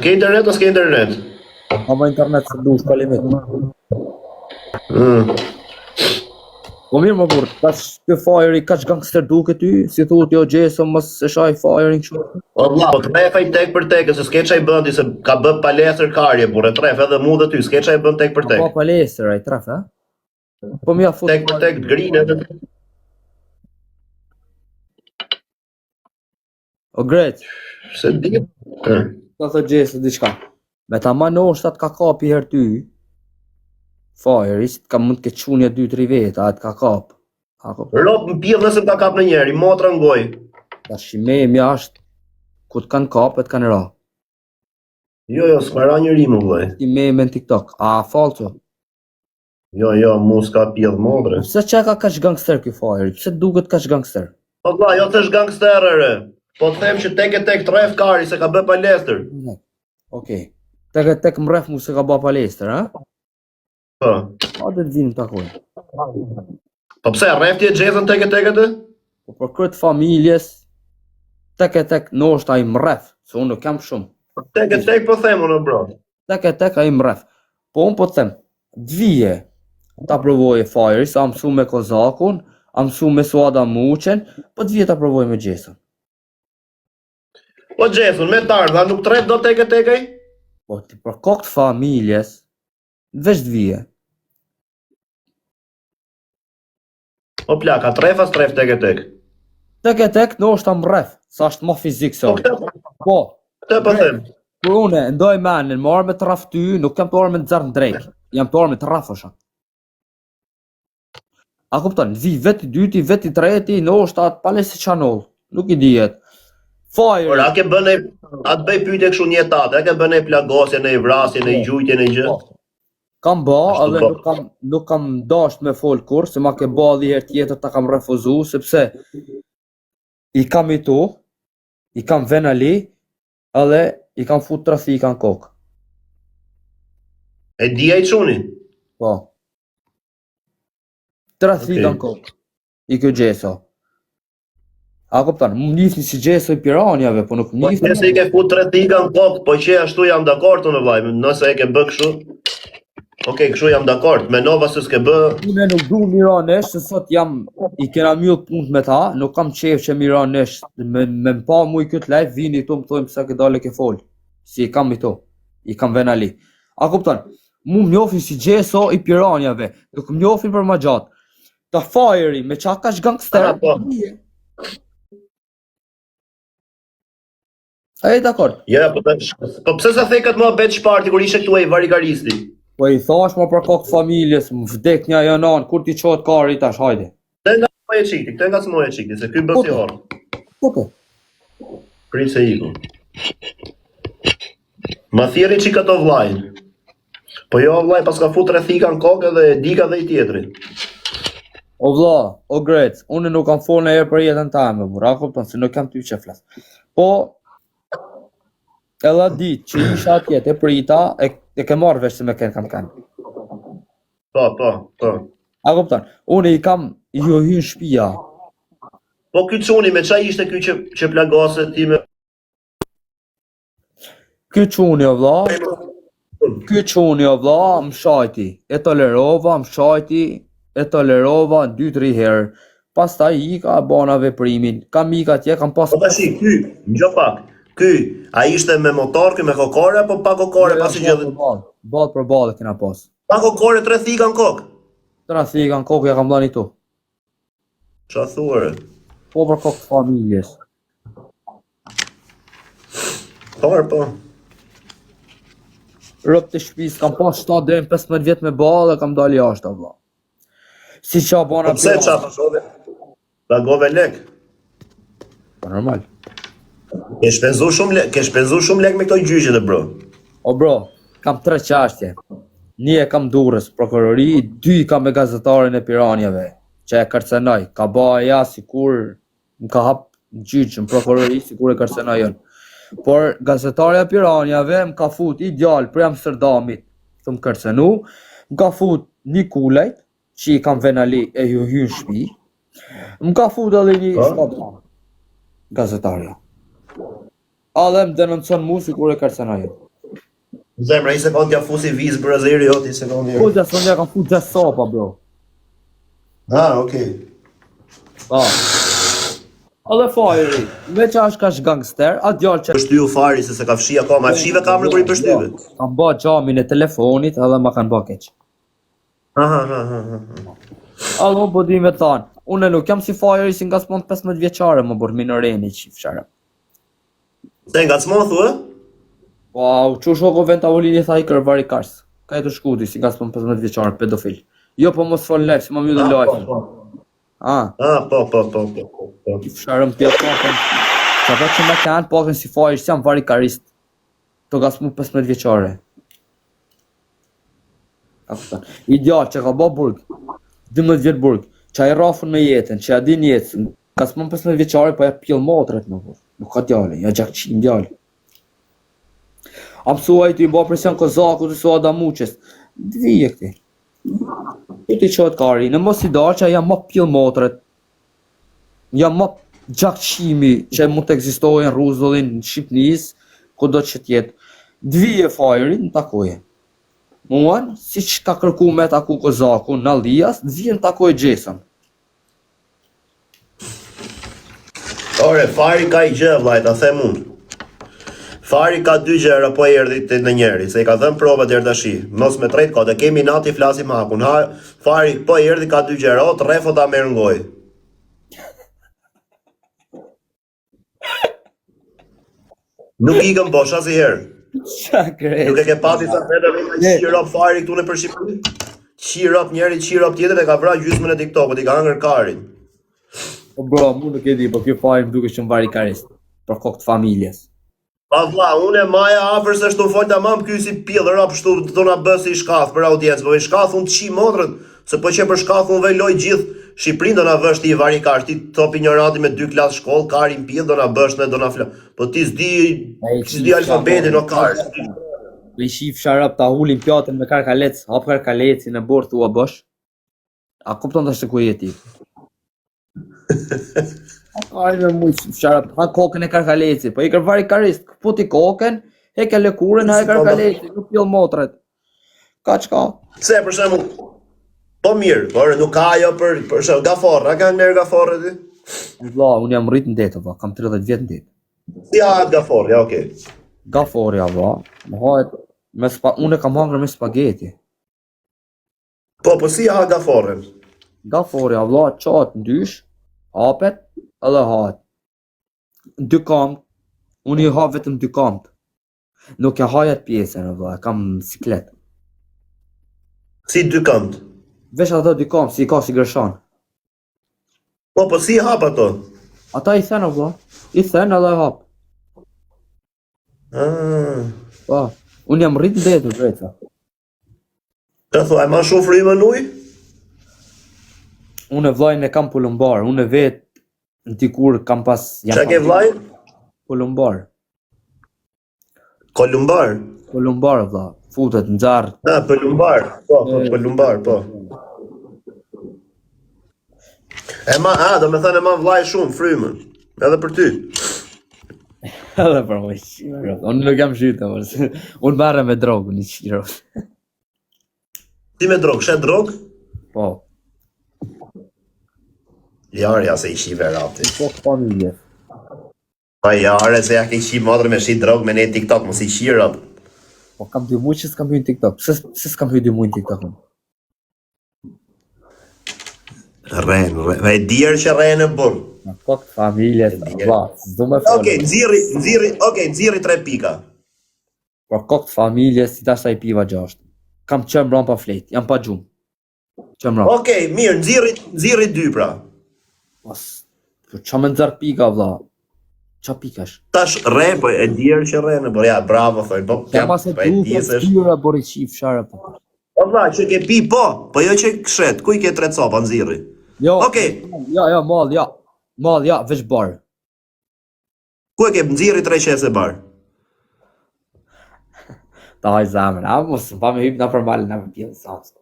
Ke internet o s'ke internet? Ama internet se dush ka limit. Po mirë më burr, tash ky fajri kaq gangster duket ty, si thuhet jo Gjeso mos e shaj fajrin kështu. O vlla, po trefaj tek për tek, se s'ke çaj bëndi se ka bë palestër karje, burrë, tref edhe mu dhe ty, s'ke çaj bën tek për tek. Po palestër ai traf, ha? Po mja fut Tek për tek grinë edhe. O gret, Se di. ka thë Gjeso diçka. Me ta manoshtat ka kapi her ty. Fajri, ka mund të çunja 2-3 veta, atë ka kap. Rop më pjedh nëse ka kap në njeri, motra ngoj. Tash memi është ku të kanë kapet kanë ra. Jo, s'ka ra njëri më vllai. Ti meme në TikTok, a falso? Jo, mu s'ka pjedh motre. Pse çka ka kaq gangster ky fajri? Pse duket kaq gangster? Po vlla, jo t'esh gangster re. Po them që tek e tek tref kari se ka bë palestër. Okej. Tek mref mu se ka bë palestër, ha? Po. A do të vinë takoj. Po pse rrefti e Xhezën tek e tek atë? Po për këtë familjes tek e tek ndoshta ai mref, se unë nuk kam shumë. Tek e tek po them unë bro. Tek e tek ai mref. Po unë po të them, dvije ta provoje fajri, sa mësu me Kozakun, a mësu me Suada Muqen, po dvije ta provoj me Gjesën. Po Xhezën me tardha nuk tret do tek e tek ai? Po ti për kokë të familjes, veç dvije. O plaka, trefas tref tek e tek. Tek e tek ndoshta mref, sa është më fizik se unë. Po, Këtë po them. kur une ndoj menin, marrë me të raf ty, nuk kam të orë me të zërë në drejkë, jam të orë me të rafësha. A kupton, vi veti dyti, veti treti, ndoshta atë pale si qanoll, nuk i dijet. Por Fajri, a ke bën atë bëj pyetje kështu një etate, a ke bën ai plagosje, në vrasje, në gjujtje, në gjë? kam ba, Ashtu edhe po. nuk kam dasht me fol kur, se ma ke ba dhe herë tjetër ta kam refuzu, sepse i kam i tu, i kam venali, edhe i kam fut trafika në kokë. E di ai çuni? Po. Trafika Okej. në kokë. I kjo Gjeso. A kupton, më njifni si Gjeso i Piranjave, po nuk Po njifni. nëse i ke fut tre tiga në kokë, po që ashtu jam dakord unë vllai, nëse e ke bë kështu. Okej, kështu jam dakord. Menova se s'ke bë. Unë nuk du Miranesh, se sot jam, i kena mjull punë me ta, nuk kam qef që Miranesh, me mpa mu i këtë live, vini tu më thojmë se ke dale ke fol. Si i kam i to, i kam venali. A kupton, mu mjofin si Gjeso i Piranjave, nuk mjofin për ma gjatë. Ta fajri, me qa kash gangster, Po. a e dakord? Ja, po pse sa thekat më bet shparti kur ishe këtu ai varigaristi? Po i thash më për kokë familjes, më vdek një janan, kur ti qohet kari tash, hajde. Këtë nga smoje çikti, këtë nga smoje çikti, se ky bën si horr. Po. Prit se iku. Ma thjerri çik ato vllajin. Po jo vllaj, pas ka fut tre thika në kokë edhe e dika dhe i tjetri. O vlla, o grec, unë nuk kam folë në herë për jetën time, bura, kupton, se nuk kam ty që flas. Po, edhe ditë që isha atje te prita, e ke marrë vesh se me kam kanë. Po. A kupton, unë i kam ju hyn shtëpia. Po ky çuni me çaj ishte ky që plagose ti me Ky çuni o vlla, më shajti, e tolerova 2-3 herë. Pastaj ika bona veprimin. Kam ika atje, kam pas. Po tash ky, ngjo pak. Ky, ai ishte me motor, ky me kokore apo pa kokore pasi që Ball për ball kena pas. pa kokore tre thika në kokë. Trafika në kokë ja kam dhënë tu. Ç'a thuare? Po për kokë familjes. Po. Rëp të shtëpis, kam pas 7 deri në 15 vjet me ballë, kam dalë jashtë valla. Si qa bona Pse ç'a thove? Pagove lek. Po normal. Ke shpenzu shumë lek me këto gjyqet e bro. O bro, kam 3 qashtje. Një e kam Durrës, prokurori, 2 kam me gazetarin e Piranjave, që e kërcenoj. Ka ba ja sikur më ka hap gjyq në prokurori sikur e kërcenoj jon. Por gazetarja e Piranjave më ka fut ideal për Amsterdamit, të më kërcenu, më ka fut një kulejt, që i kam venali e ju hyn shtëpi. Më ka fut edhe një shkop gazetarja. A dhe më denoncon mu sikur e kërcenoj jon. Zemra, i sekund ja fusi vizë brazeri, jo, ti sekund Po gja sonja kam fu gja sopa, bro. Okej. Po. Edhe fajri, me që është kash gangster, a djallë që... Pështyu fari se ka fshi akoma, e fshive kamerën kur i pështyve. Kam ba gjamin e telefonit edhe ma kanë ba keq. Edhe më po di me thanë, unë nuk jam si fajri si nga s'mon 15 vjeqare, më bërë minoreni që fshara. Se nga s'mo thua? Po, që shoko vend tavolini tha i kërvari kars. Ka e të shkuti si nga s'mon 15 vjeqare, pedofil. Jo, po mos fol live, si ma mjë dhe live. Po. I fsharëm pjetë pakën. Që ata që me kanë pakën si fajri, si jam vari karist. Të ga s'mu 15 vjeqare. Ideal që ka ba burg, 12 vjetë burg, që a i rafën me jetën, që a din jetën, ka s'mu 15 vjeqare, po ja pjellë motret në burg. Nuk ka djale, ja gjakqin djale. A mësua i të i ba presion Kozaku, të sua Damuqes. Dhvije këti. Të ti qëtë kari, në mos i darë që jam ma pjellë motret, jam ma gjakqimi që mund të egzistohen në Ruzullin, në Shqipnis, ku do që tjetë. Dhvije fajri në takoje. Muan, si që ka kërku me taku Kozaku në Aldijas, dhvije në takoje Gjesën. Ore, fari ka i gjë, vlajt, a the mund. Fari ka 2 gjëra po erdhi të në njeri, se i ka dhënë prova deri tash. Mos me drejt ka, të kemi nati flasim hakun. Fari po erdhi ka 2 gjëra, o të refo ta merr ngoj. Nuk ikëm bosh asnjëherë. Qa krejt? Nuk e ke pati sa vetë me qirop fari këtu në për Shqipëri? Qirop njëri, qirop tjetër e ka vrar gjysmën e TikTokut, i ka hëngër karin. Po bro, mu nuk e di, po kjo fajri më duke që më vari karist. Për kokë të familjes. Pa vlla, unë e maja afër se shtu folta mam ky si pillë rap shtu do na bë si shkath për audiencë, po i shkath unë të qi motrën, se po që për shkath unë vej loj gjithë Shqipërinë do na vësh ti vari karsh, ti top ignoranti me 2 klasë shkollë, karin pillë do na bësh ne do na fla. Po ti s'di alfabetin o karsh. Po i shif sharap ta hulin pjatën me karkalec, hap karkalecin e bord thua bosh. A kupton tash ku je ti? Ajme mujtë sharap, ha kokën e karkalecit, po i kërvari karist, puti kokën, heke lëkurën, ha e karkalecit, nuk pjell motret. Ka qka? Se, për shembull, po mirë, por nuk ka ajo për shembull gaforra, ka merr gaforrë ti? Vlla, unë jam rrit në det, vlla, kam 30 vjet në det. Si hahet gaforri, okay. Gaforja, vlla, më hahet me unë e kam hangër me spageti. Po si hahet gaforrën? Gaforja, vlla, qatë ndysh, hapet, edhe hahet. 2 kamë, unë i ha vetëm 2 kamë. Nuk e hajet pjesën, vlla, kam siklet. Si 2 kamë? Vesh ato 2 kamë, si i ka si gërshan. Po si hap ato? Ata i thënë, vlla, i thënë edhe hap. Po, unë jam rrit në detë, drejta. Të thua, e ma shumë frymën ujë? Unë e vlajnë e kam pulumbar, unë e vetë në dikur kam pas... Qa ke vlajnë? Pulumbar. Kolumbar? Pulumbar, vlla, futet në gjarë. Pëllumbar, po, pëllumbar, po. Do me thënë e ma vlajnë shumë frymën, edhe për ty. Edhe për më shqiro, unë nuk jam shqyta, unë marrë me drogë, një shqiro. Ti me drogë, shet drogë? Po. Jarja se i shi verati. Po familje. Pa jare se ja ke shi modrë me shi drogë me ne TikTok, mos i shi rap. Po kam 2 muaj që s'kam hyrë në TikTok. Se s'kam hyrë 2 muaj në TikTok. E dirë që rrenë e burë. Në kokë të familje, vlla, s'do me folë. Nxirri 3 pika. Por kokë të familje, si tash sa i piva 6. Kam qëmë bram pa flet, jam pa gjumë. Qëmë bram. Mirë, nxirri 2 pra. Pas, qa me nëzër pika, vlla? Qa pikash? Tash rre, po e dirë që rrenë, por ja, bravo, thoi, po. Ja pas e du, po s'tyra bori qif, shara, po. Po vlla, që ke pi, po jo që kshet, ku i ke 3 copa nxirri? Jo, ja, mal, ja, veç barë. Ku e ke nxirri 3 qese barë? Ta haj zamën, a mos, pa me hyp na për malë, na për pjellë sasë.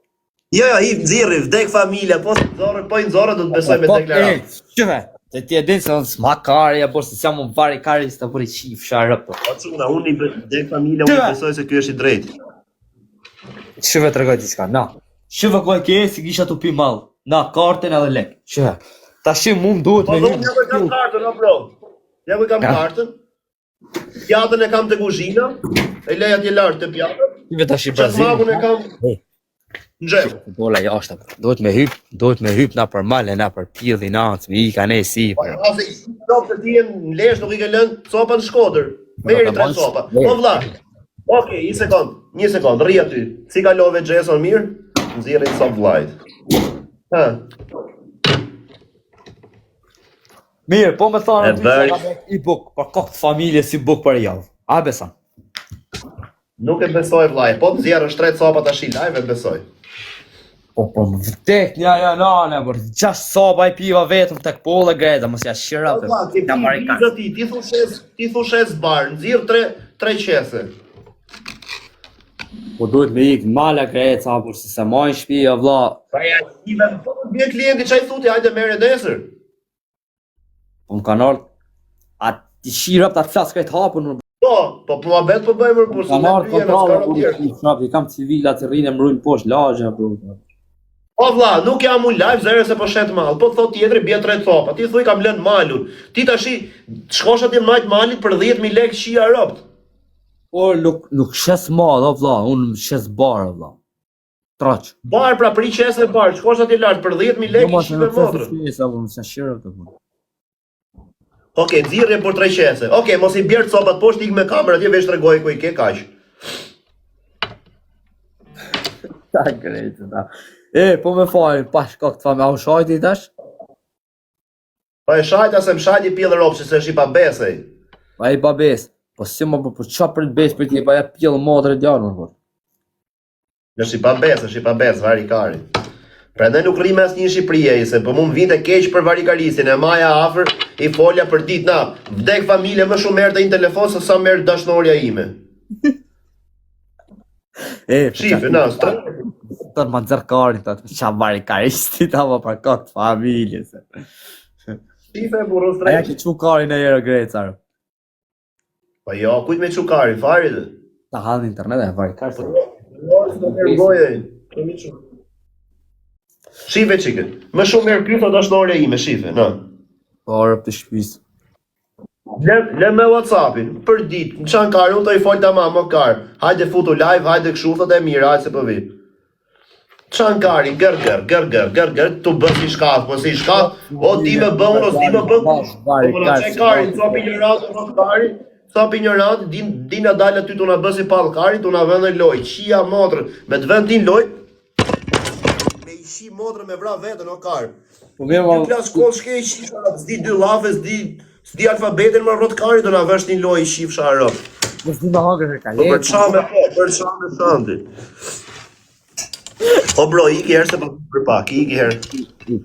Jo, hip nxirri, vdek familja, po i nxorë do të besoj me deklarat. Qëve, Se ti e din se unë s'ma kari, apo se jam unë vari kari, s'ta bëri qif sharë për. Po çuna, unë dhe familja unë besoj se ky është i drejtë. Shëve të regoj diçka, na. Shëve ku e ke, si kisha të pi malë. Na, kartën edhe lek. Shëve. Ta shim mu më duhet Po me do unë ja kam kartën, o bro. Ja ku kam kartën. Pjatën e kam të kuzhina, e leja t'je lartë të pjatën. Shëve ta shi Brazil. Çakmakun e kam në xhep. Dola jashtë, duhet me hyp na për male, na për pjellin ancë, me i ka ne si. Po ose i stop të tien në lesh nuk i ke lënë copa në Shkodër. Merri 3 copa. Po vlla. Okej, një sekond, rri aty. Si kalove Jason mirë? Nxjerrë sop vllajt. Ha. Mirë, po me thonë E bëj. i buk, për kokë familje si buk për javë. A besan? Nuk e besoj vllaj. Po të nxjerrësh 3 copa tash live e besoj. Po më vërtet nja nane, për 6 sopa i piva vetëm tek polle greza, mos ja shira Po vlla, ti ti thushes bar, nxjerr 3 qese. Po duhet me ik mala greca, por se se majnë shpia, vlla. Pa ja shive, po vjen klienti çaj thuti, hajde merre nesër. Po më kanë ardhë, a ti shira ta flas këtë hapun, Po muhabet po bëjmë por se kanë ne ardhë kryejmë kontrolla, s'ka po tjetër. i kam civila të rrinë mbrojnë poshtë lagje, bro. Po vlla, nuk jam unë live zero se po shet mall. Po thot tjetri bie 3 copa. Ti thuj kam lënë malun. Ti tashi shkosha ti majt malit për 10.000 lekë shija robt. Po nuk shes mal, o vlla, unë shes bar, vlla. Troq. Bar pra pri qese bar, shkosha ti lart për 10.000 lekë shive motrën. Sa unë se shira të punë. Okej, nxirrje për 3 qese. Okej, mos i bjer copat poshtë ik me kamerë atje veç tregoj ku i ke kaq. Ta grejtë, da. Po me falë, pash kokë të famë, a u shajti i tash? Po e shajta se më shajti pjellë ropë, se është i babesej. A i babes, po si më po qa për të bes për ti, pa ja pjellë modrë e djarë, më Është i babes, varikari. Prandaj nuk rri mes një Shqipërie, se po mund vinte keq për varikarisin, e maja afër, i folja për ditë, na, vdek familje më shumë merr te një telefon se sa merr dashnoroja ime. Shife, na, Tërë më nëzërë karin, të qa varikaristi, ta më për kokë familje, se. Shife, burro A ja strejt. ki qu karin e jere grecarë. Po jo, kujt me çukarin, fari dhe. Ta halë internet e varikar, se. Shife çike. Më shumë merr ky thot dashnorja ime, shife, na. Po rëp të shpisë. Le me WhatsAppin, për ditë, në çan kar, unë të i fol tamam, o kar. Hajde futu live, hajde kështu, thot e mirë, hajde se po vi. Çan kari, gër, tu bën si shkaf, po si shkaf, o di me bën, o di me bën. Po na çaj kari, çop ignorant, thot kari. Çop ignorant, din na dal aty tu na bën si pall kari, tu na vën në loj, qia motrën, me të vën tin loj. Me i shi motrën me vra vetën, o kar. Po mirë, Ky klas shkollë shkej shifra, s'di dy llafe, s'di alfabetin më rrot kari, do na vësh një loj shifsha rrot. më s'di me hangër e ka Po për qa me santi. O bro, iki herë se për pak, iki herë.